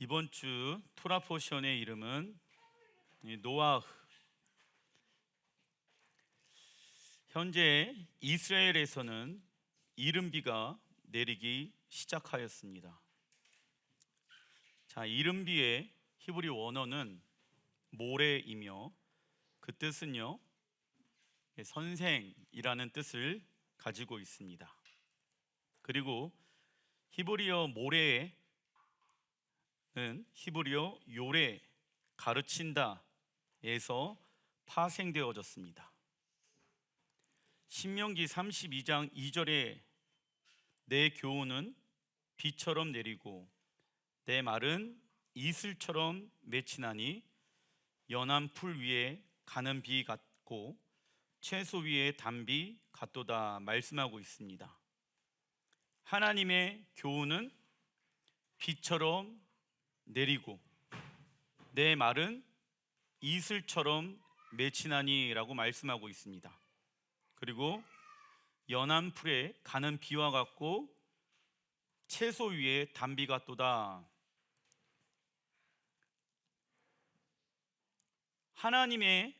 이번 주 토라 포션의 이름은 노아흐. 현재 이스라엘에서는 이른비가 내리기 시작하였습니다. 자, 이른비의 히브리 원어는 모레이며 그 뜻은요, 선생이라는 뜻을 가지고 있습니다. 그리고 히브리어 모레는 히브리어 요레, 가르친다에서 파생되어졌습니다. 신명기 32장 2절에 내 교훈은 비처럼 내리고 내 말은 이슬처럼 맺히나니 연한 풀 위에 가는 비 같고 채소 위에 단비 같도다 말씀하고 있습니다. 하나님의 교훈은 비처럼 내리고 내 말은 이슬처럼 맺히나니 라고 말씀하고 있습니다. 그리고 연한 풀에 가는 비와 같고 채소 위에 단비 같도다. 하나님의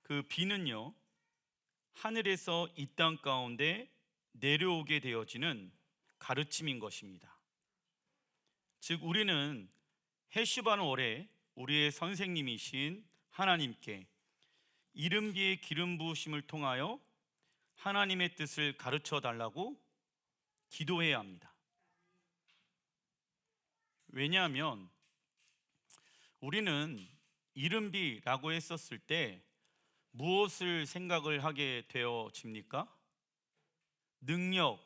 그 비는요, 하늘에서 이 땅 가운데 내려오게 되어지는 가르침인 것입니다. 즉 우리는 헤슈반 월에 우리의 선생님이신 하나님께 이른비의 기름 부으심을 통하여 하나님의 뜻을 가르쳐 달라고 기도해야 합니다. 왜냐하면 우리는 이른비라고 했었을 때 무엇을 생각을 하게 되어집니까? 능력,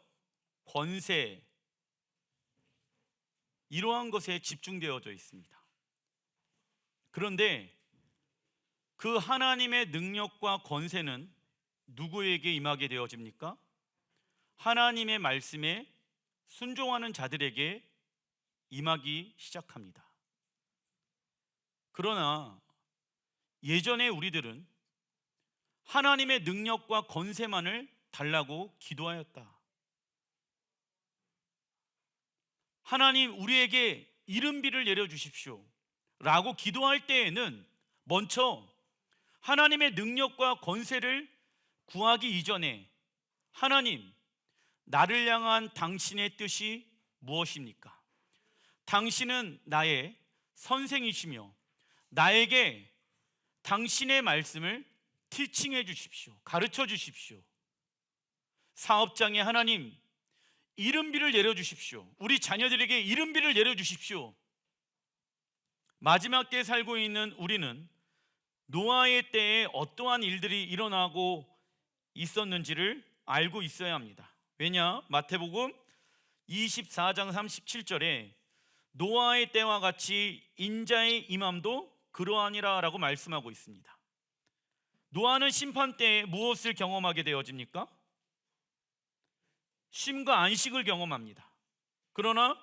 권세, 이러한 것에 집중되어져 있습니다. 그런데 그 하나님의 능력과 권세는 누구에게 임하게 되어집니까? 하나님의 말씀에 순종하는 자들에게 임하기 시작합니다. 그러나 예전에 우리들은 하나님의 능력과 권세만을 달라고 기도하였다. 하나님 우리에게 이른비를 내려주십시오 라고 기도할 때에는 먼저 하나님의 능력과 권세를 구하기 이전에 하나님, 나를 향한 당신의 뜻이 무엇입니까? 당신은 나의 선생이시며 나에게 당신의 말씀을 티칭해 주십시오. 가르쳐 주십시오. 사업장에 하나님, 이른비를 내려주십시오. 우리 자녀들에게 이른비를 내려주십시오. 마지막 때에 살고 있는 우리는 노아의 때에 어떠한 일들이 일어나고 있었는지를 알고 있어야 합니다. 왜냐? 마태복음 24장 37절에 노아의 때와 같이 인자의 임함도 그러하니라 라고 말씀하고 있습니다. 노아는 심판 때에 무엇을 경험하게 되어집니까? 쉼과 안식을 경험합니다. 그러나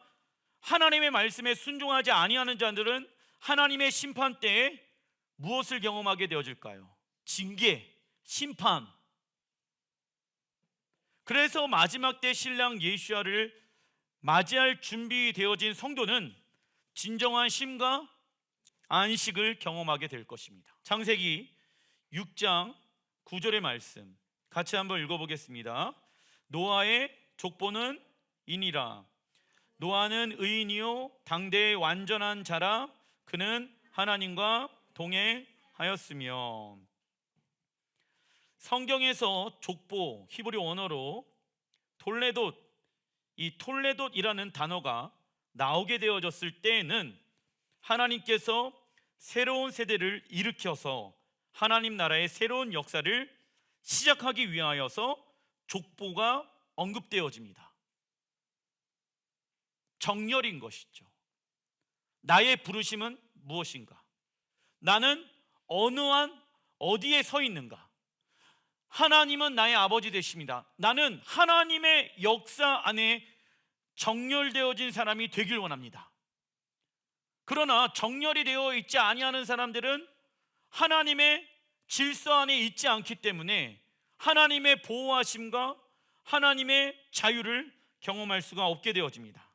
하나님의 말씀에 순종하지 아니하는 자들은 하나님의 심판 때에 무엇을 경험하게 되어질까요? 징계, 심판. 그래서 마지막 때 신랑 예수야를 맞이할 준비되어진 성도는 진정한 쉼과 안식을 경험하게 될 것입니다. 창세기 6장 9절의 말씀 같이 한번 읽어보겠습니다. 노아의 족보는 이니라. 노아는 의인이요 당대의 완전한 자라. 그는 하나님과 동행하였으며. 성경에서 족보 히브리 원어로 톨레돗, 이 톨레돗이라는 단어가 나오게 되어졌을 때에는 하나님께서 새로운 세대를 일으켜서 하나님 나라의 새로운 역사를 시작하기 위하여서 족보가 언급되어집니다. 정렬인 것이죠. 나의 부르심은 무엇인가? 나는 어디에 서 있는가? 하나님은 나의 아버지 되십니다. 나는 하나님의 역사 안에 정렬되어진 사람이 되길 원합니다. 그러나 정렬이 되어 있지 아니하는 사람들은 하나님의 질서 안에 있지 않기 때문에 하나님의 보호하심과 하나님의 자유를 경험할 수가 없게 되어집니다.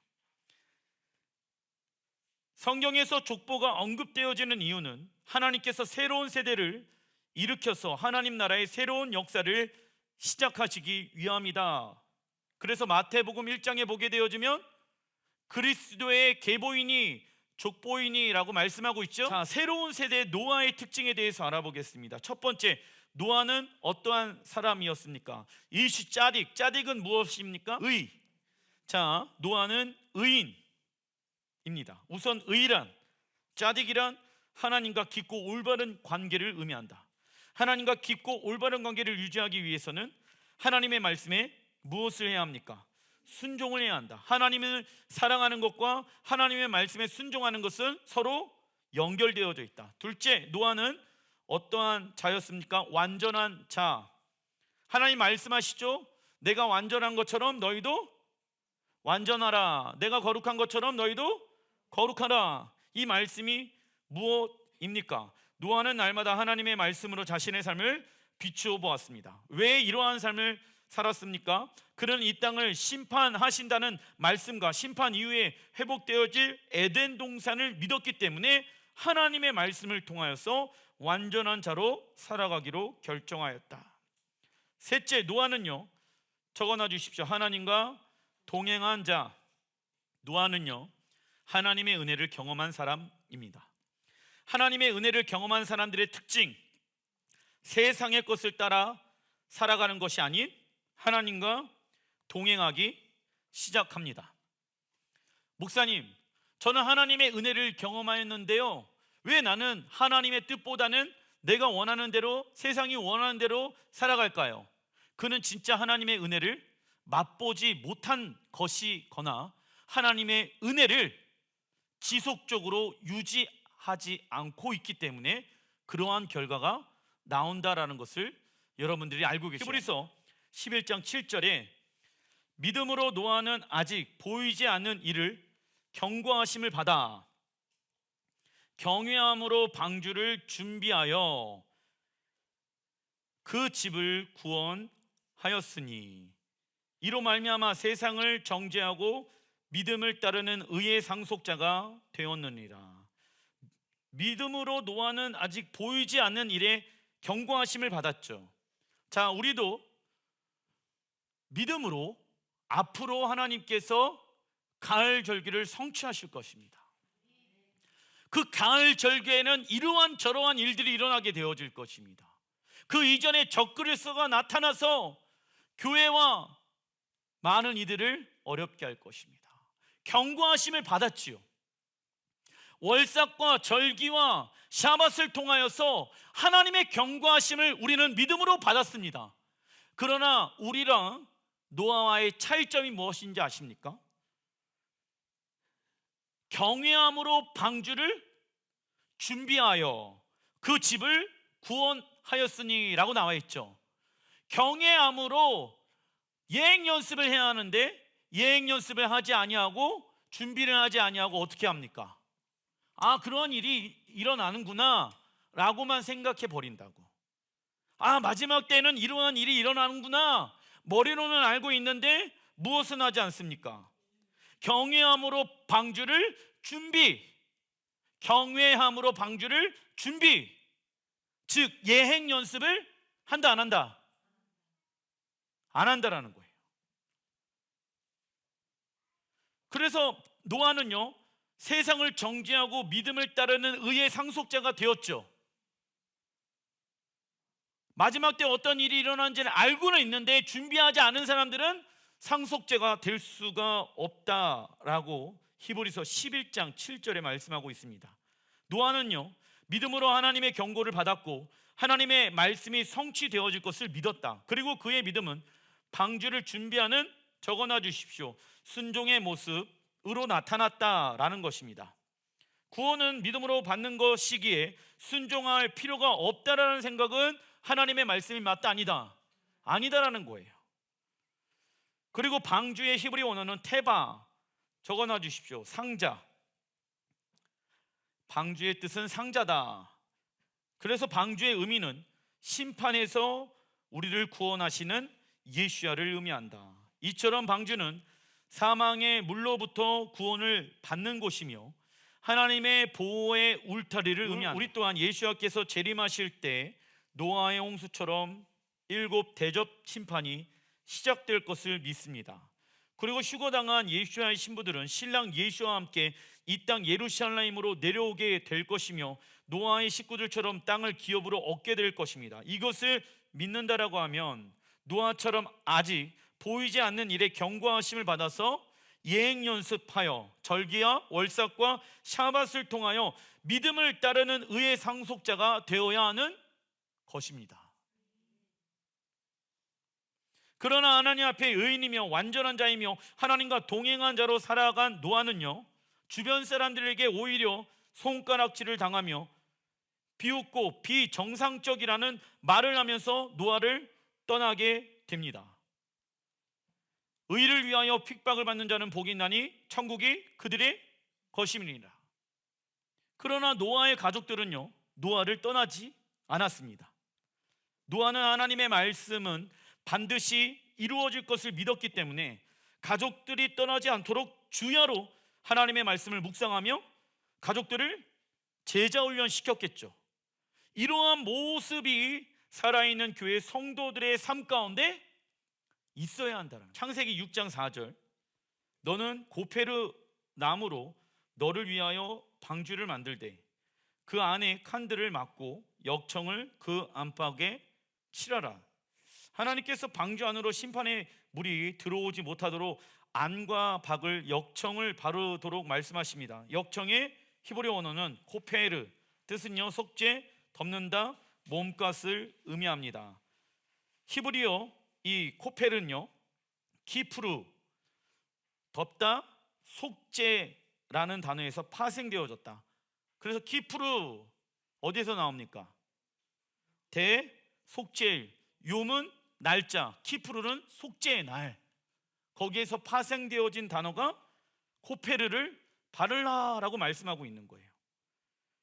성경에서 족보가 언급되어지는 이유는 하나님께서 새로운 세대를 일으켜서 하나님 나라의 새로운 역사를 시작하시기 위함이다. 그래서 마태복음 1장에 보게 되어지면 그리스도의 계보이니 족보이니라고 말씀하고 있죠. 자, 새로운 세대의 노아의 특징에 대해서 알아보겠습니다. 첫 번째, 노아는 어떠한 사람이었습니까? 이시 짜딕, 짜딕은 무엇입니까? 의. 자, 노아는 의인입니다. 우선 의란, 짜딕이란 하나님과 깊고 올바른 관계를 의미한다. 하나님과 깊고 올바른 관계를 유지하기 위해서는 하나님의 말씀에 무엇을 해야 합니까? 순종을 해야 한다. 하나님을 사랑하는 것과 하나님의 말씀에 순종하는 것은 서로 연결되어져 있다. 둘째, 노아는 어떠한 자였습니까? 완전한 자. 하나님 말씀하시죠. 내가 완전한 것처럼 너희도 완전하라. 내가 거룩한 것처럼 너희도 거룩하라. 이 말씀이 무엇입니까? 노아는 날마다 하나님의 말씀으로 자신의 삶을 비추어 보았습니다. 왜 이러한 삶을 살았습니까? 그는 이 땅을 심판하신다는 말씀과 심판 이후에 회복되어질 에덴 동산을 믿었기 때문에 하나님의 말씀을 통하여서 완전한 자로 살아가기로 결정하였다. 셋째, 노아는요, 적어놔 주십시오. 하나님과 동행한 자. 노아는요, 하나님의 은혜를 경험한 사람입니다. 하나님의 은혜를 경험한 사람들의 특징, 세상의 것을 따라 살아가는 것이 아닌 하나님과 동행하기 시작합니다. 목사님, 저는 하나님의 은혜를 경험하였는데요, 왜 나는 하나님의 뜻보다는 내가 원하는 대로, 세상이 원하는 대로 살아갈까요? 그는 진짜 하나님의 은혜를 맛보지 못한 것이거나 하나님의 은혜를 지속적으로 유지하지 않고 있기 때문에 그러한 결과가 나온다라는 것을 여러분들이 알고 계시죠. 히브리서 11장 7절에 믿음으로 노아는 아직 보이지 않는 일을 경고하심을 받아 경외함으로 방주를 준비하여 그 집을 구원하였으니 이로 말미암아 세상을 정죄하고 믿음을 따르는 의의 상속자가 되었느니라. 믿음으로 노아는 아직 보이지 않는 일에 경고하심을 받았죠. 자, 우리도 믿음으로 앞으로 하나님께서 가을 절기를 성취하실 것입니다. 그 가을 절기에는 이러한 저러한 일들이 일어나게 되어질 것입니다. 그 이전에 적그리스도가 나타나서 교회와 많은 이들을 어렵게 할 것입니다. 경고하심을 받았지요. 월삭과 절기와 샤밧을 통하여서 하나님의 경고하심을 우리는 믿음으로 받았습니다. 그러나 우리랑 노아와의 차이점이 무엇인지 아십니까? 경외함으로 방주를 준비하여 그 집을 구원하였으니 라고 나와 있죠. 경외함으로 예행 연습을 해야 하는데 예행 연습을 하지 아니하고 준비를 하지 아니하고 어떻게 합니까? 아, 그런 일이 일어나는구나 라고만 생각해 버린다고. 아, 마지막 때는 이러한 일이 일어나는구나 머리로는 알고 있는데 무엇은 하지 않습니까? 경외함으로 방주를 준비. 경외함으로 방주를 준비. 즉 예행 연습을 한다 안 한다? 안 한다라는 거예요. 그래서 노아는요, 세상을 정죄하고 믿음을 따르는 의의 상속자가 되었죠. 마지막 때 어떤 일이 일어나는지를 알고는 있는데 준비하지 않은 사람들은 상속자가 될 수가 없다라고 히브리서 11장 7절에 말씀하고 있습니다. 노아는요, 믿음으로 하나님의 경고를 받았고 하나님의 말씀이 성취되어질 것을 믿었다. 그리고 그의 믿음은 방주를 준비하는, 적어놔 주십시오, 순종의 모습으로 나타났다라는 것입니다. 구원은 믿음으로 받는 것이기에 순종할 필요가 없다라는 생각은 하나님의 말씀이 맞다 아니다? 아니다라는 거예요. 그리고 방주의 히브리 원어는 테바, 적어놔 주십시오, 상자. 방주의 뜻은 상자다. 그래서 방주의 의미는 심판에서 우리를 구원하시는 예수야를 의미한다. 이처럼 방주는 사망의 물로부터 구원을 받는 곳이며 하나님의 보호의 울타리를 의미합니다. 우리 또한 예수와께서 재림하실 때 노아의 홍수처럼 7 대접 심판이 시작될 것을 믿습니다. 그리고 휴거당한 예수와의 신부들은 신랑 예수와 함께 이 땅 예루살렘으로 내려오게 될 것이며 노아의 식구들처럼 땅을 기업으로 얻게 될 것입니다. 이것을 믿는다라고 하면 노아처럼 아직 보이지 않는 일에 경고하심을 받아서 예행 연습하여 절기와 월삭과 샤밧을 통하여 믿음을 따르는 의의 상속자가 되어야 하는 것입니다. 그러나 하나님 앞에 의인이며 완전한 자이며 하나님과 동행한 자로 살아간 노아는요, 주변 사람들에게 오히려 손가락질을 당하며 비웃고 비정상적이라는 말을 하면서 노아를 떠나게 됩니다. 의를 위하여 핍박을 받는 자는 복이 있나니 천국이 그들의 것임이니라. 그러나 노아의 가족들은요, 노아를 떠나지 않았습니다. 노아는 하나님의 말씀은 반드시 이루어질 것을 믿었기 때문에 가족들이 떠나지 않도록 주야로 하나님의 말씀을 묵상하며 가족들을 제자 훈련시켰겠죠. 이러한 모습이 살아있는 교회 성도들의 삶 가운데 있어야 한다는, 창세기 6장 4절, 너는 고페르 나무로 너를 위하여 방주를 만들되 그 안에 칸들을 막고 역청을 그 안팎에 칠하라. 하나님께서 방주 안으로 심판의 물이 들어오지 못하도록 안과 박을 역청을 바르도록 말씀하십니다. 역청의 히브리 원어는 코페르, 뜻은요 속죄, 덮는다, 몸값을 의미합니다. 히브리어 이 코페르는요 키프루, 덮다, 속죄라는 단어에서 파생되어졌다. 그래서 키프루 어디에서 나옵니까? 대, 속죄일, 욤은 날짜, 키프루는 속죄의 날, 거기에서 파생되어진 단어가 코페르를 바르라라고 말씀하고 있는 거예요.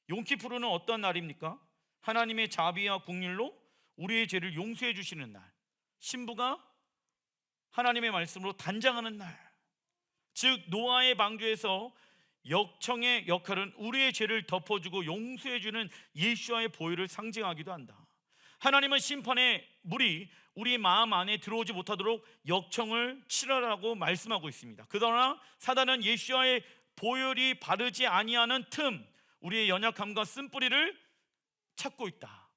용키프루는 어떤 날입니까? 하나님의 자비와 긍휼로 우리의 죄를 용서해 주시는 날, 신부가 하나님의 말씀으로 단장하는 날. 즉 노아의 방주에서 역청의 역할은 우리의 죄를 덮어주고 용서해주는 예수와의 보혈을 상징하기도 한다. 하나님은 심판의 물이 우리 마음 안에 들어오지 못하도록 역청을 칠하라고 말씀하고 있습니다. 그러나 사단은 예수와의 보혈이 바르지 아니하는 틈, 우리의 연약함과 쓴뿌리를 찾고 있다.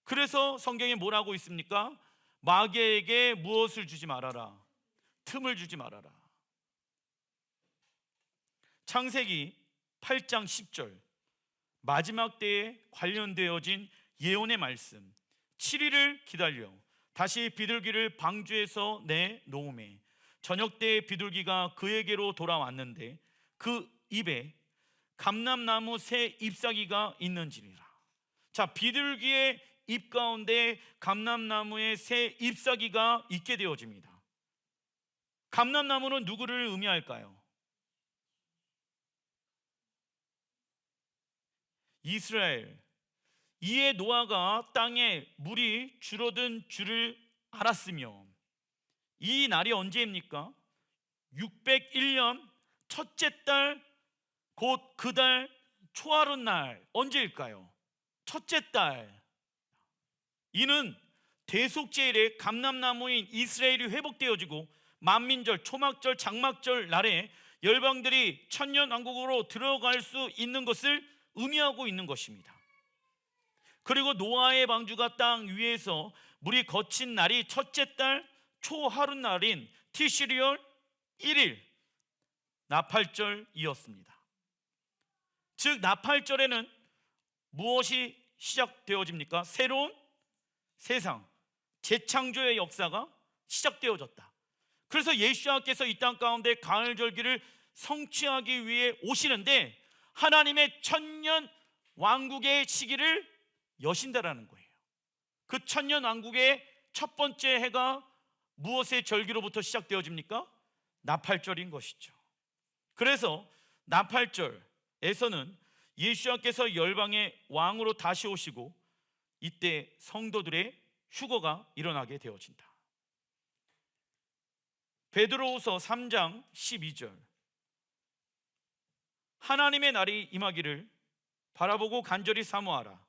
그래서 성경에 뭐라고 있습니까? 마귀에게 무엇을 주지 말아라? 틈을 주지 말아라. 창세기 8장 10절, 마지막 때에 관련되어진 예언의 말씀. 7일을 기다려 다시 비둘기를 방주에서 내놓음에 저녁 때에 비둘기가 그에게로 돌아왔는데 그 입에 감람나무 새 잎사귀가 있는지니라. 자, 비둘기의 입 가운데 감람나무의 새 잎사귀가 있게 되어집니다. 감람나무는 누구를 의미할까요? 이스라엘. 이에 노아가 땅에 물이 줄어든 줄을 알았으며, 이 날이 언제입니까? 601년 첫째 달, 곧 그 달 초하룻날. 언제일까요? 첫째 달. 이는 대속죄일에 감람나무인 이스라엘이 회복되어지고 만민절, 초막절, 장막절 날에 열방들이 천년왕국으로 들어갈 수 있는 것을 의미하고 있는 것입니다. 그리고 노아의 방주가 땅 위에서 물이 거친 날이 첫째 달 초하룻날인 티시리얼 1일 나팔절이었습니다. 즉 나팔절에는 무엇이 시작되어집니까? 새로운 세상, 재창조의 역사가 시작되어졌다. 그래서 예수님께서 이 땅 가운데 가을절기를 성취하기 위해 오시는데 하나님의 천년 왕국의 시기를 여신다라는 거예요. 그 천년 왕국의 첫 번째 해가 무엇의 절기로부터 시작되어집니까? 나팔절인 것이죠. 그래서 나팔절에서는 예수님께서 열방의 왕으로 다시 오시고 이때 성도들의 휴거가 일어나게 되어진다. 베드로후서 3장 12절, 하나님의 날이 임하기를 바라보고 간절히 사모하라.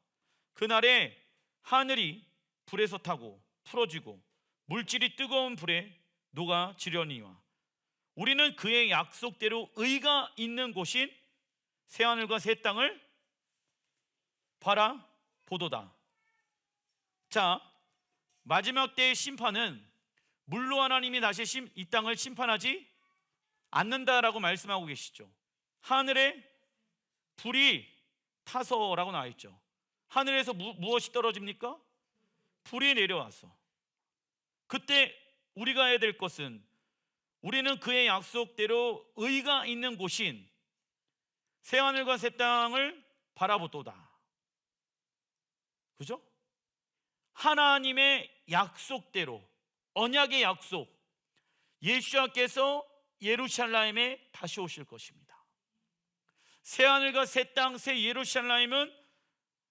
그날에 하늘이 불에서 타고 풀어지고 물질이 뜨거운 불에 녹아지려니와 우리는 그의 약속대로 의가 있는 곳인 새하늘과 새 땅을 바라보도다. 자, 마지막 때의 심판은 물로 하나님이 다시 이 땅을 심판하지 않는다라고 말씀하고 계시죠. 하늘에 불이 타서라고 나와 있죠. 하늘에서 무엇이 떨어집니까? 불이 내려와서. 그때 우리가 해야 될 것은 우리는 그의 약속대로 의가 있는 곳인 새하늘과 새 땅을 바라보도다. 그죠? 하나님의 약속대로, 언약의 약속, 예수님께서 예루살렘에 다시 오실 것입니다. 새하늘과 새 땅, 새 예루살렘은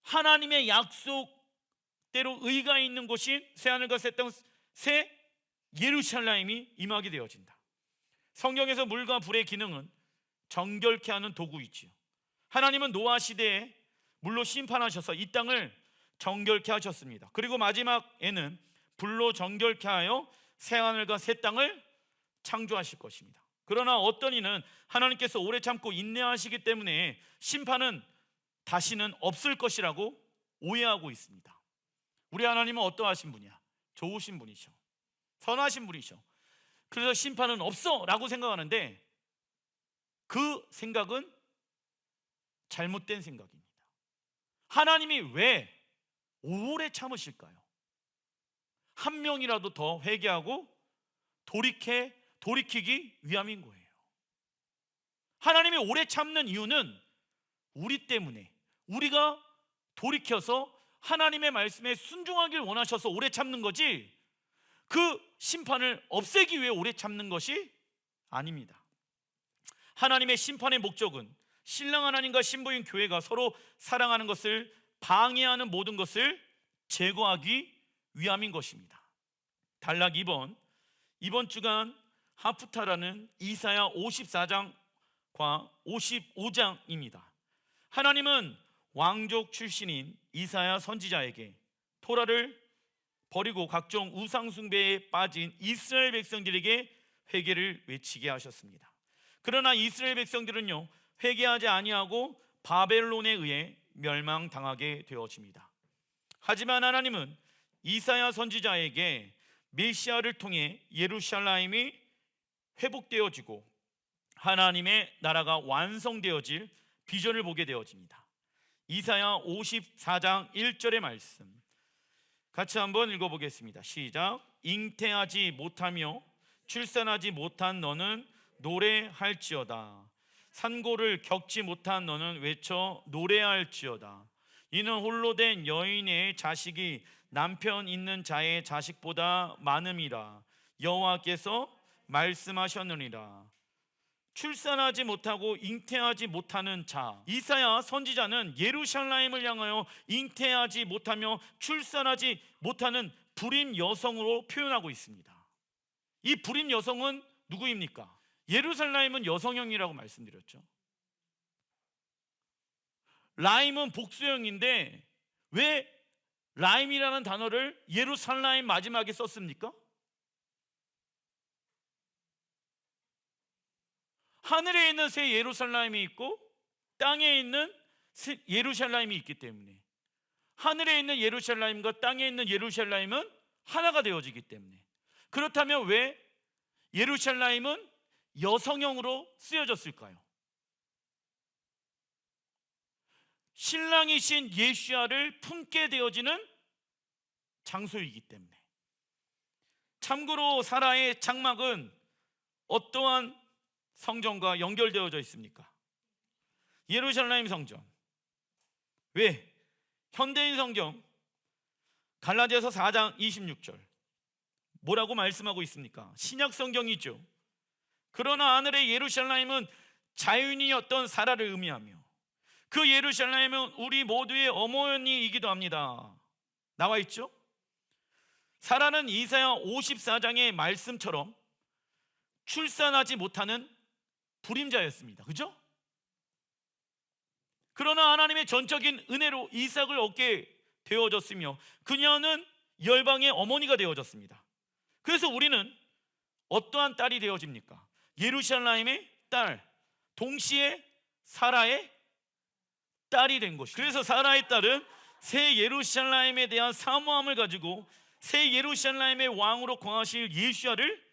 하나님의 약속대로 의가 있는 곳인 새하늘과 새 땅, 새 예루살렘이 임하게 되어진다. 성경에서 물과 불의 기능은 정결케 하는 도구이지요. 하나님은 노아 시대에 물로 심판하셔서 이 땅을 정결케 하셨습니다. 그리고 마지막에는 불로 정결케 하여 새하늘과 새 땅을 창조하실 것입니다. 그러나 어떤 이는 하나님께서 오래 참고 인내하시기 때문에 심판은 다시는 없을 것이라고 오해하고 있습니다. 우리 하나님은 어떠하신 분이야? 좋으신 분이셔, 선하신 분이셔. 그래서 심판은 없어 라고 생각하는데 그 생각은 잘못된 생각입니다. 하나님이 왜 오래 참으실까요? 한 명이라도 더 회개하고 돌이키기 위함인 거예요. 하나님이 오래 참는 이유는 우리 때문에, 우리가 돌이켜서 하나님의 말씀에 순종하길 원하셔서 오래 참는 거지, 그 심판을 없애기 위해 오래 참는 것이 아닙니다. 하나님의 심판의 목적은 신랑 하나님과 신부인 교회가 서로 사랑하는 것을 방해하는 모든 것을 제거하기 위함인 것입니다. 단락 2번, 이번 주간 하프타라는 이사야 54장과 55장입니다. 하나님은 왕족 출신인 이사야 선지자에게 토라를 버리고 각종 우상 숭배에 빠진 이스라엘 백성들에게 회개를 외치게 하셨습니다. 그러나 이스라엘 백성들은요, 회개하지 아니하고 바벨론에 의해 멸망당하게 되어집니다. 하지만 하나님은 이사야 선지자에게 메시아를 통해 예루살렘이 회복되어지고 하나님의 나라가 완성되어질 비전을 보게 되어집니다. 이사야 54장 1절의 말씀 같이 한번 읽어보겠습니다. 시작. 잉태하지 못하며 출산하지 못한 너는 노래할지어다. 산고를 겪지 못한 너는 외쳐 노래할지어다. 이는 홀로 된 여인의 자식이 남편 있는 자의 자식보다 많음이라 여호와께서 말씀하셨느니라. 출산하지 못하고 잉태하지 못하는 자, 이사야 선지자는 예루살렘을 향하여 잉태하지 못하며 출산하지 못하는 불임 여성으로 표현하고 있습니다. 이 불임 여성은 누구입니까? 예루살렘은 여성형이라고 말씀드렸죠. 라임은 복수형인데 왜 라임이라는 단어를 예루살렘 마지막에 썼습니까? 하늘에 있는 새 예루살렘이 있고 땅에 있는 예루살렘이 있기 때문에, 하늘에 있는 예루살렘과 땅에 있는 예루살렘은 하나가 되어지기 때문에, 그렇다면 왜 예루살렘은 여성형으로 쓰여졌을까요? 신랑이신 예수야를 품게 되어지는 장소이기 때문에. 참고로 사라의 장막은 어떠한 성전과 연결되어져 있습니까? 예루살렘 성전. 왜? 현대인 성경 갈라디아서 4장 26절 뭐라고 말씀하고 있습니까? 신약 성경이죠. 그러나 하늘의 예루살렘은 자유인이었던 사라를 의미하며 그 예루살렘은 우리 모두의 어머니이기도 합니다. 나와 있죠? 사라는 이사야 54장의 말씀처럼 출산하지 못하는 불임자였습니다. 그죠? 그러나 하나님의 전적인 은혜로 이삭을 얻게 되어졌으며 그녀는 열방의 어머니가 되어졌습니다. 그래서 우리는 어떠한 딸이 되어집니까? 예루살렘의 딸, 동시에 사라의 딸이 된 것이죠. 그래서 사라의 딸은 새 예루살렘에 대한 사모함을 가지고 새 예루살렘의 왕으로 거하실 예수야를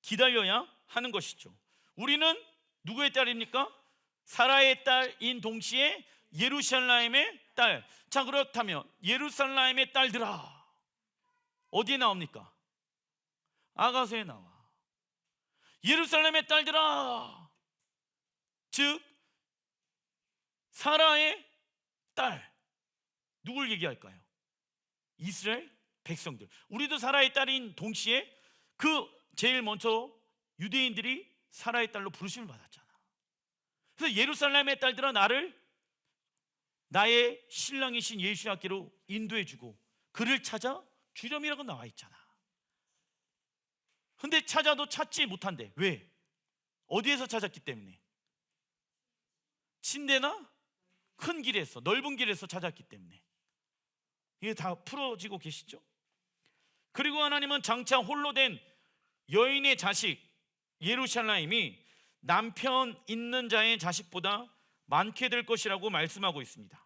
기다려야 하는 것이죠. 우리는 누구의 딸입니까? 사라의 딸인 동시에 예루살렘의 딸. 자, 그렇다면 예루살렘의 딸들아, 어디에 나옵니까? 아가서에 나와. 예루살렘의 딸들아, 즉 사라의 딸, 누굴 얘기할까요? 이스라엘 백성들. 우리도 사라의 딸인 동시에 그 제일 먼저 유대인들이 사라의 딸로 부르심을 받았잖아. 그래서 예루살렘의 딸들아, 나를 나의 신랑이신 예수야께로 인도해주고 그를 찾아 주렴이라고 나와 있잖아. 근데 찾아도 찾지 못한대. 왜? 어디에서 찾았기 때문에? 침대나 큰 길에서, 넓은 길에서 찾았기 때문에. 이게 다 풀어지고 계시죠? 그리고 하나님은 장차 홀로 된 여인의 자식 예루살렘이 남편 있는 자의 자식보다 많게 될 것이라고 말씀하고 있습니다.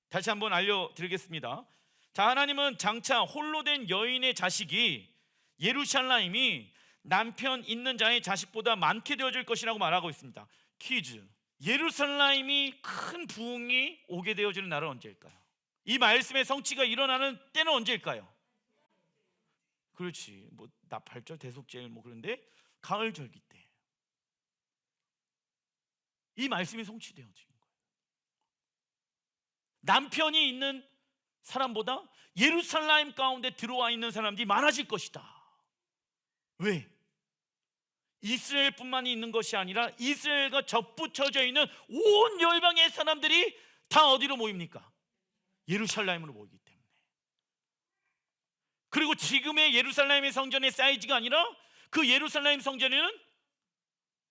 다시 한번 알려드리겠습니다. 자, 하나님은 장차 홀로 된 여인의 자식이 예루살렘이 남편 있는 자의 자식보다 많게 되어질 것이라고 말하고 있습니다. 퀴즈. 예루살렘이 큰 부흥이 오게 되어지는 날은 언제일까요? 이 말씀의 성취가 일어나는 때는 언제일까요? 그렇지, 뭐 나팔절, 대속절 뭐 그런데 가을 절기 때 이 말씀이 성취되어지는 거예요. 남편이 있는 사람보다 예루살렘 가운데 들어와 있는 사람들이 많아질 것이다. 왜? 이스라엘뿐만이 있는 것이 아니라 이스라엘과 접붙여져 있는 온 열방의 사람들이 다 어디로 모입니까? 예루살렘으로 모이기 때문에. 그리고 지금의 예루살렘의 성전의 사이즈가 아니라 그 예루살렘 성전에는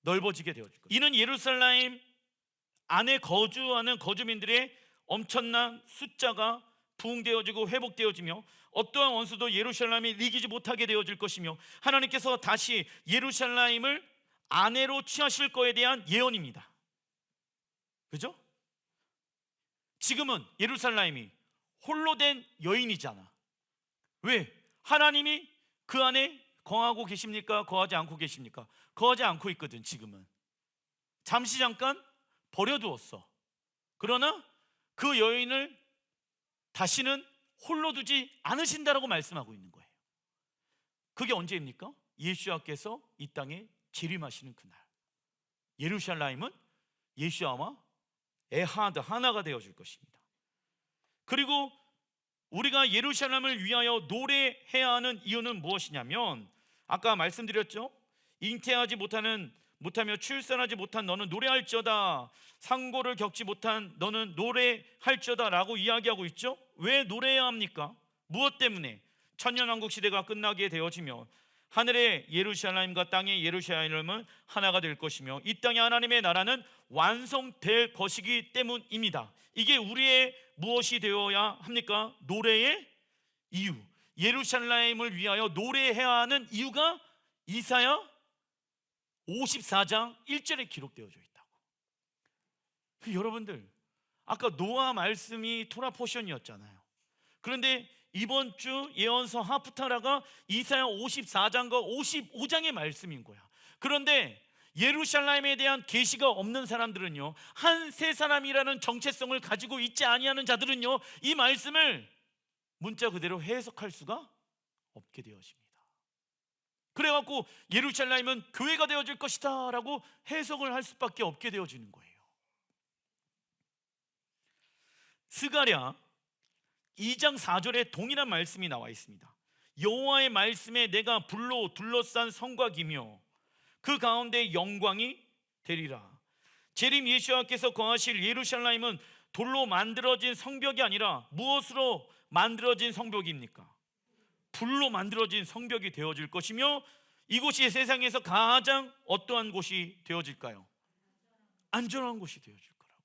넓어지게 되어질 거예요. 이는 예루살렘 안에 거주하는 거주민들의 엄청난 숫자가 부흥되어지고 회복되어지며 어떠한 원수도 예루살렘을 이기지 못하게 되어질 것이며 하나님께서 다시 예루살렘을 아내로 취하실 거에 대한 예언입니다. 그죠? 지금은 예루살렘이 홀로 된 여인이잖아. 왜? 하나님이 그 안에 거하고 계십니까? 거하지 않고 계십니까? 거하지 않고 있거든. 지금은 잠시 잠깐 버려두었어. 그러나 그 여인을 다시는 홀로 두지 않으신다라고 말씀하고 있는 거예요. 그게 언제입니까? 예수야께서 이 땅에 재림하시는 그날. 예루살렘은 예수야와 에하드 하나가 되어질 것입니다. 그리고 우리가 예루살렘을 위하여 노래해야 하는 이유는 무엇이냐면, 아까 말씀드렸죠. 잉태하지 못하며 출산하지 못한 너는 노래할지어다, 상고를 겪지 못한 너는 노래할지어다 라고 이야기하고 있죠. 왜 노래해야 합니까? 무엇 때문에? 천년왕국 시대가 끝나게 되어지며 하늘의 예루살렘과 땅의 예루살렘은 하나가 될 것이며 이 땅의 하나님의 나라는 완성될 것이기 때문입니다. 이게 우리의 무엇이 되어야 합니까? 노래의 이유. 예루살렘을 위하여 노래해야 하는 이유가 이사야 54장 1절에 기록되어져 있다고. 여러분들, 아까 노아 말씀이 토라 포션이었잖아요. 그런데 이번 주 예언서 하프타라가 이사야 54장과 55장의 말씀인 거야. 그런데 예루살렘에 대한 계시가 없는 사람들은요, 한 세 사람이라는 정체성을 가지고 있지 아니하는 자들은요, 이 말씀을 문자 그대로 해석할 수가 없게 되어집니다. 그래갖고 예루살렘은 교회가 되어질 것이다 라고 해석을 할 수밖에 없게 되어지는 거예요. 스가랴 2장 4절에 동일한 말씀이 나와 있습니다. 여호와의 말씀에 내가 불로 둘러싼 성과 기며 그 가운데 영광이 되리라. 재림 예수와께서 거하실 예루살렘은 돌로 만들어진 성벽이 아니라 무엇으로 만들어진 성벽입니까? 불로 만들어진 성벽이 되어질 것이며 이곳이 세상에서 가장 어떠한 곳이 되어질까요? 안전한 곳이 되어질 거라고.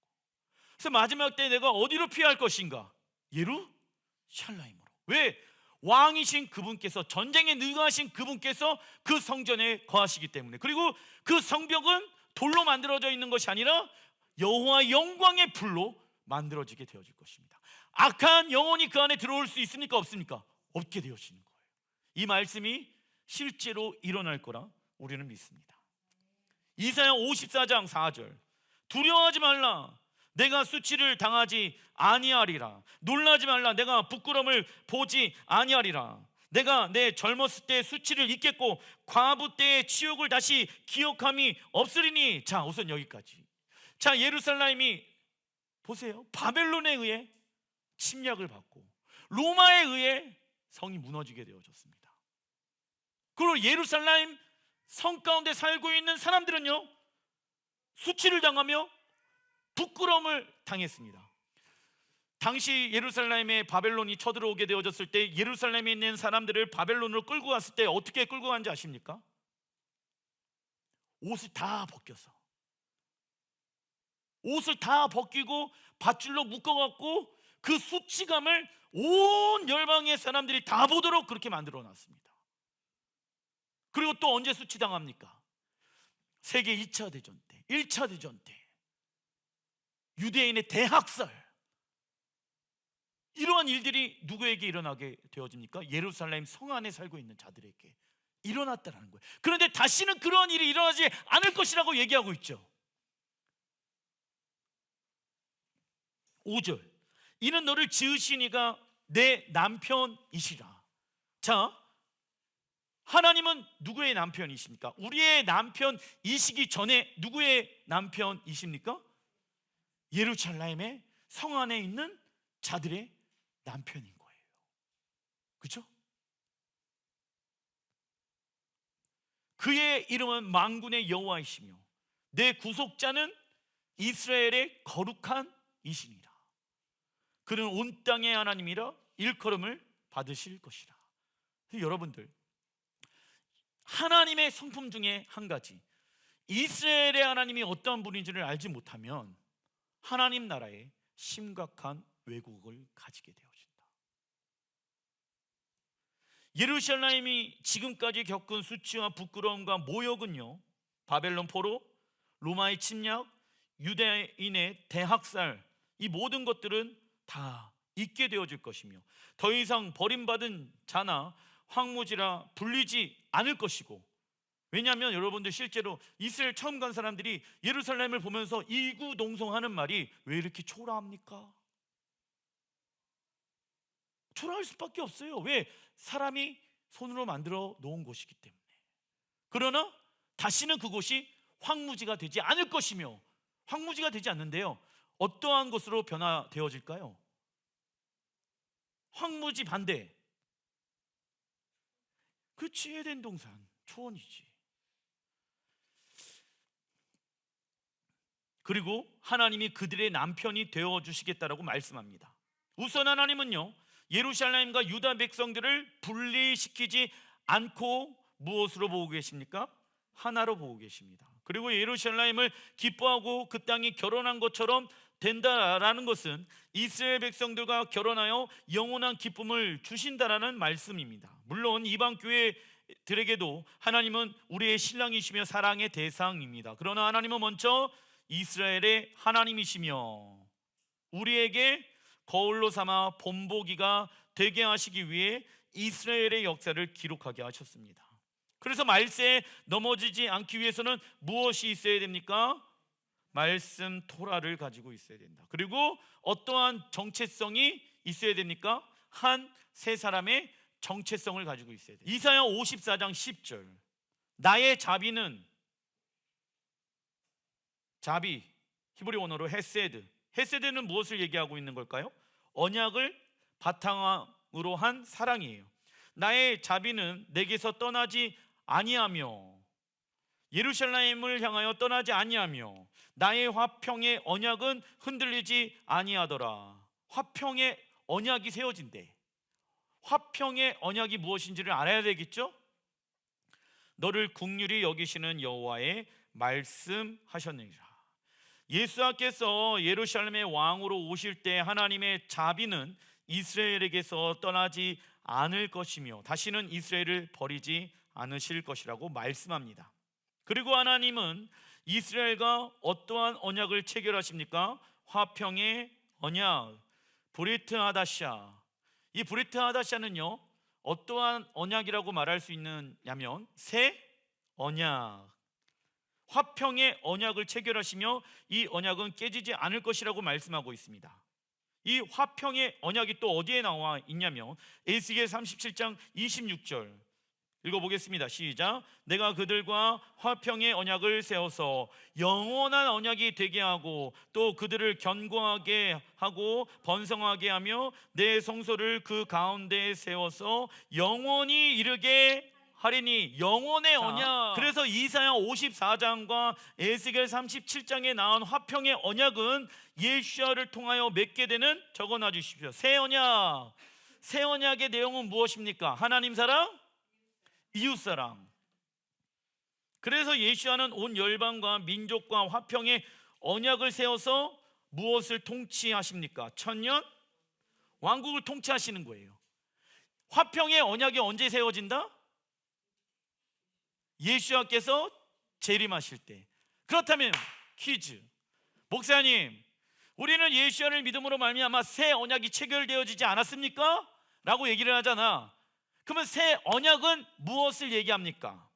그래서 마지막 때 내가 어디로 피할 것인가? 예루살렘으로. 왜? 왕이신 그분께서, 전쟁에 능하신 그분께서 그 성전에 거하시기 때문에. 그리고 그 성벽은 돌로 만들어져 있는 것이 아니라 여호와 영광의 불로 만들어지게 되어질 것입니다. 악한 영혼이 그 안에 들어올 수 있습니까? 없습니까? 없게 되어지는 거예요. 이 말씀이 실제로 일어날 거라 우리는 믿습니다. 이사야 54장 4절, 두려워하지 말라, 내가 수치를 당하지 아니하리라. 놀라지 말라, 내가 부끄러움을 보지 아니하리라. 내가 내 젊었을 때 수치를 잊겠고 과부 때의 치욕을 다시 기억함이 없으리니. 자, 우선 여기까지. 자, 예루살렘이 보세요, 바벨론에 의해 침략을 받고 로마에 의해 성이 무너지게 되어졌습니다. 그리고 예루살렘 성 가운데 살고 있는 사람들은요, 수치를 당하며 부끄러움을 당했습니다. 당시 예루살렘에 바벨론이 쳐들어오게 되어졌을 때 예루살렘에 있는 사람들을 바벨론으로 끌고 갔을 때 어떻게 끌고 간지 아십니까? 옷을 다 벗겨서, 옷을 다 벗기고 밧줄로 묶어갖고 그 수치감을 온 열방의 사람들이 다 보도록 그렇게 만들어 놨습니다. 그리고 또 언제 수치당합니까? 세계 2차 대전 때, 1차 대전 때 유대인의 대학살, 이러한 일들이 누구에게 일어나게 되어집니까? 예루살렘 성 안에 살고 있는 자들에게 일어났다는 거예요. 그런데 다시는 그러한 일이 일어나지 않을 것이라고 얘기하고 있죠. 5절, 이는 너를 지으신 이가 내 남편이시라. 자, 하나님은 누구의 남편이십니까? 우리의 남편이시기 전에 누구의 남편이십니까? 예루살렘의 성 안에 있는 자들의 남편인 거예요. 그렇죠? 그의 이름은 만군의 여호와이시며 내 구속자는 이스라엘의 거룩한 이시니라. 그는 온 땅의 하나님이라 일컬음을 받으실 것이라. 여러분들, 하나님의 성품 중에 한 가지, 이스라엘의 하나님이 어떤 분인지를 알지 못하면 하나님 나라에 심각한 왜곡을 가지게 되어진다. 예루살렘이 지금까지 겪은 수치와 부끄러움과 모욕은요, 바벨론 포로, 로마의 침략, 유대인의 대학살, 이 모든 것들은 다 잊게 되어질 것이며 더 이상 버림받은 자나 황무지라 불리지 않을 것이고, 왜냐하면 여러분들 실제로 이스라엘 처음 간 사람들이 예루살렘을 보면서 이구동성하는 말이 왜 이렇게 초라합니까? 초라할 수밖에 없어요. 왜? 사람이 손으로 만들어 놓은 곳이기 때문에. 그러나 다시는 그곳이 황무지가 되지 않을 것이며, 황무지가 되지 않는데요, 어떠한 것으로 변화되어질까요? 황무지 반대, 그렇지, 에덴 동산, 초원이지. 그리고 하나님이 그들의 남편이 되어주시겠다라고 말씀합니다. 우선 하나님은요, 예루살렘과 유다 백성들을 분리시키지 않고 무엇으로 보고 계십니까? 하나로 보고 계십니다. 그리고 예루살렘을 기뻐하고 그 땅이 결혼한 것처럼 된다라는 것은 이스라엘 백성들과 결혼하여 영원한 기쁨을 주신다라는 말씀입니다. 물론 이방 교회들에게도 하나님은 우리의 신랑이시며 사랑의 대상입니다. 그러나 하나님은 먼저 이스라엘의 하나님이시며 우리에게 거울로 삼아 본보기가 되게 하시기 위해 이스라엘의 역사를 기록하게 하셨습니다. 그래서 말세에 넘어지지 않기 위해서는 무엇이 있어야 됩니까? 말씀 토라를 가지고 있어야 된다. 그리고 어떠한 정체성이 있어야 됩니까? 한 세 사람의 정체성을 가지고 있어야 돼요. 이사야 54장 10절, 나의 자비는, 자비 히브리 원어로 헤세드, 헤세드는 무엇을 얘기하고 있는 걸까요? 언약을 바탕으로 한 사랑이에요. 나의 자비는 내게서 떠나지 아니하며 예루살렘을 향하여 떠나지 아니하며 나의 화평의 언약은 흔들리지 아니하더라. 화평의 언약이 세워진대. 화평의 언약이 무엇인지를 알아야 되겠죠? 너를 긍휼히 여기시는 여호와의 말씀하셨느니라. 예수께서 예루살렘의 왕으로 오실 때 하나님의 자비는 이스라엘에게서 떠나지 않을 것이며 다시는 이스라엘을 버리지 않으실 것이라고 말씀합니다. 그리고 하나님은 이스라엘과 어떠한 언약을 체결하십니까? 화평의 언약, 브리트 하다샤. 이 브리트 하다샤는요, 어떠한 언약이라고 말할 수 있느냐면 새 언약, 화평의 언약을 체결하시며 이 언약은 깨지지 않을 것이라고 말씀하고 있습니다. 이 화평의 언약이 또 어디에 나와 있냐면 에스겔 37장 26절 읽어보겠습니다. 시작. 내가 그들과 화평의 언약을 세워서 영원한 언약이 되게 하고 또 그들을 견고하게 하고 번성하게 하며 내 성소를 그 가운데에 세워서 영원히 이르게 하리니. 영원의 언약. 그래서 이사야 54장과 에스겔 37장에 나온 화평의 언약은 예수야를 통하여 맺게 되는, 적어놔 주십시오. 새 언약. 새 언약의 내용은 무엇입니까? 하나님 사랑, 이웃 사랑. 그래서 예수야는 온 열방과 민족과 화평의 언약을 세워서 무엇을 통치하십니까? 천년 왕국을 통치하시는 거예요. 화평의 언약이 언제 세워진다? 예수야께서 재림하실 때. 그렇다면 퀴즈. 목사님, 우리는 예수야를 믿음으로 말미암아 새 언약이 체결되어지지 않았습니까? 라고 얘기를 하잖아. 그러면 새 언약은 무엇을 얘기합니까?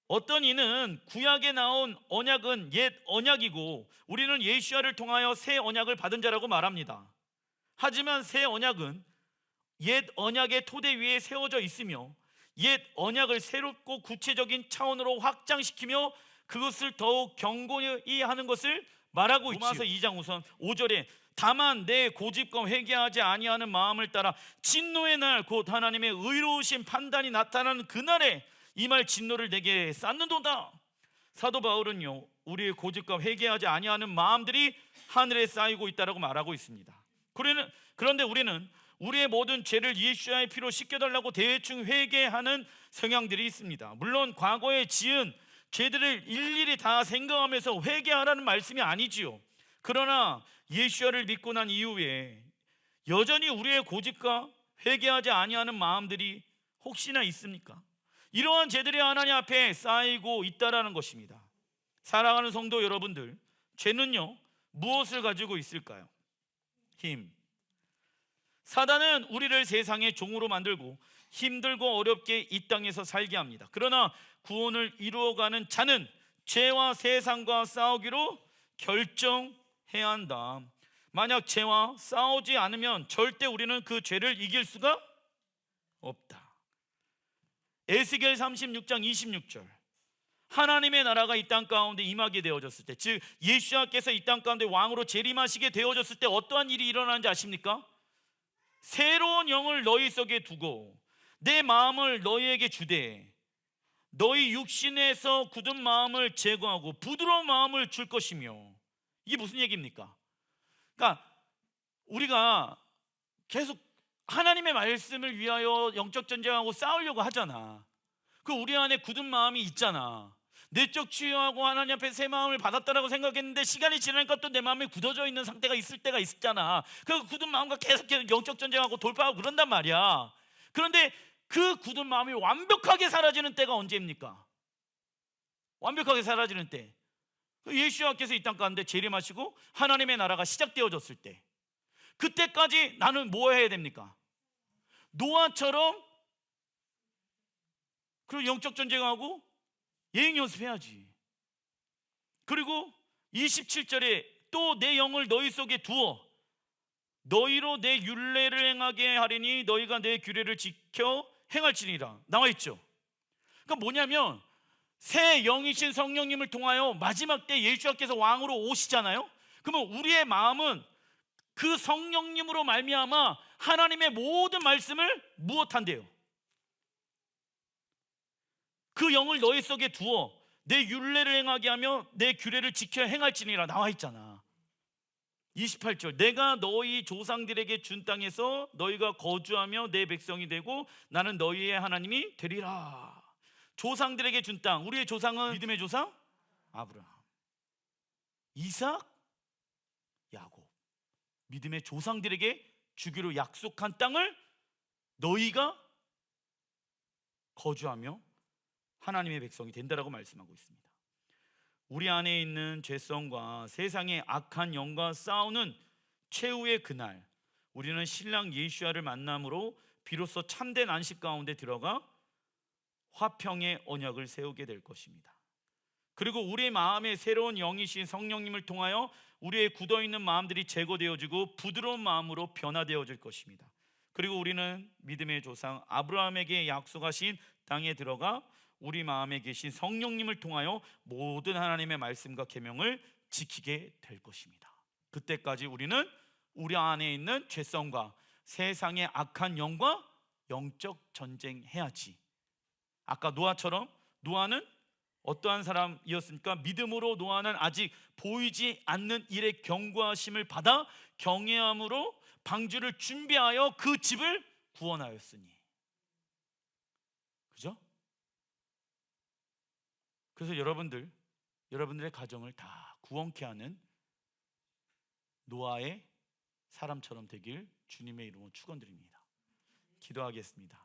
어떤 이는 구약에 나온 언약은 옛 언약이고 우리는 예수야를 통하여 새 언약을 받은 자라고 말합니다. 하지만 새 언약은 옛 언약의 토대 위에 세워져 있으며 옛 언약을 새롭고 구체적인 차원으로 확장시키며 그것을 더욱 견고히 하는 것을 말하고 있지요. 로마서 2장 우선 5절에 다만 내 고집과 회개하지 아니하는 마음을 따라 진노의 날 곧 하나님의 의로우신 판단이 나타나는 그날에 이 말 진노를 내게 쌓는도다. 사도 바울은요, 우리의 고집과 회개하지 아니하는 마음들이 하늘에 쌓이고 있다라고 말하고 있습니다. 그런데 우리는 우리의 모든 죄를 예수야의 피로 씻겨달라고 대충 회개하는 성향들이 있습니다. 물론 과거에 지은 죄들을 일일이 다 생각하면서 회개하라는 말씀이 아니지요. 그러나 예수야를 믿고 난 이후에 여전히 우리의 고집과 회개하지 아니하는 마음들이 혹시나 있습니까? 이러한 죄들이 하나님 앞에 쌓이고 있다라는 것입니다. 사랑하는 성도 여러분들, 죄는요 무엇을 가지고 있을까요? 힘. 사단은 우리를 세상의 종으로 만들고 힘들고 어렵게 이 땅에서 살게 합니다. 그러나 구원을 이루어가는 자는 죄와 세상과 싸우기로 결정해야 한다. 만약 죄와 싸우지 않으면 절대 우리는 그 죄를 이길 수가 없다. 에스겔 36장 26절 하나님의 나라가 이 땅 가운데 임하게 되어졌을 때, 즉 예수야께서 이 땅 가운데 왕으로 재림하시게 되어졌을 때 어떠한 일이 일어나는지 아십니까? 새로운 영을 너희 속에 두고 내 마음을 너희에게 주되 너희 육신에서 굳은 마음을 제거하고 부드러운 마음을 줄 것이며. 이게 무슨 얘기입니까? 그러니까 우리가 계속 하나님의 말씀을 위하여 영적 전쟁하고 싸우려고 하잖아. 그 우리 안에 굳은 마음이 있잖아. 내적 치유하고 하나님 앞에 새 마음을 받았다라고 생각했는데 시간이 지나니까 또 내 마음이 굳어져 있는 상태가 있을 때가 있잖아. 그 굳은 마음과 계속 영적 전쟁하고 돌파하고 그런단 말이야. 그런데 그 굳은 마음이 완벽하게 사라지는 때가 언제입니까? 완벽하게 사라지는 때, 예수야께서 이 땅 가운데 재림하시고 하나님의 나라가 시작되어졌을 때, 그때까지 나는 뭐 해야 됩니까? 노아처럼 그리고 영적 전쟁하고 예행 연습해야지. 그리고 27절에 또 내 영을 너희 속에 두어 너희로 내 율례를 행하게 하리니 너희가 내 규례를 지켜 행할지니라 나와 있죠. 그러니까 뭐냐면 새 영이신 성령님을 통하여 마지막 때 예수께서 왕으로 오시잖아요. 그러면 우리의 마음은 그 성령님으로 말미암아 하나님의 모든 말씀을 무엇한대요? 그 영을 너희 속에 두어 내 율례를 행하게 하며 내 규례를 지켜 행할지니라 나와 있잖아. 28절 내가 너희 조상들에게 준 땅에서 너희가 거주하며 내 백성이 되고 나는 너희의 하나님이 되리라. 조상들에게 준 땅, 우리의 조상은 믿음의 조상? 아브라함. 이삭, 야곱, 믿음의 조상들에게 주기로 약속한 땅을 너희가 거주하며 하나님의 백성이 된다라고 말씀하고 있습니다. 우리 안에 있는 죄성과 세상의 악한 영과 싸우는 최후의 그날, 우리는 신랑 예수야를 만남으로 비로소 참된 안식 가운데 들어가 화평의 언약을 세우게 될 것입니다. 그리고 우리의 마음에 새로운 영이신 성령님을 통하여 우리의 굳어있는 마음들이 제거되어지고 부드러운 마음으로 변화되어질 것입니다. 그리고 우리는 믿음의 조상 아브라함에게 약속하신 땅에 들어가 우리 마음에 계신 성령님을 통하여 모든 하나님의 말씀과 계명을 지키게 될 것입니다. 그때까지 우리는 우리 안에 있는 죄성과 세상의 악한 영과 영적 전쟁해야지. 아까 노아처럼, 노아는 어떠한 사람이었습니까? 믿음으로 노아는 아직 보이지 않는 일의 경고하심을 받아 경외함으로 방주를 준비하여 그 집을 구원하였으니. 그죠? 그래서 여러분들의 가정을 다 구원케 하는 노아의 사람처럼 되길 주님의 이름으로 축원드립니다. 기도하겠습니다.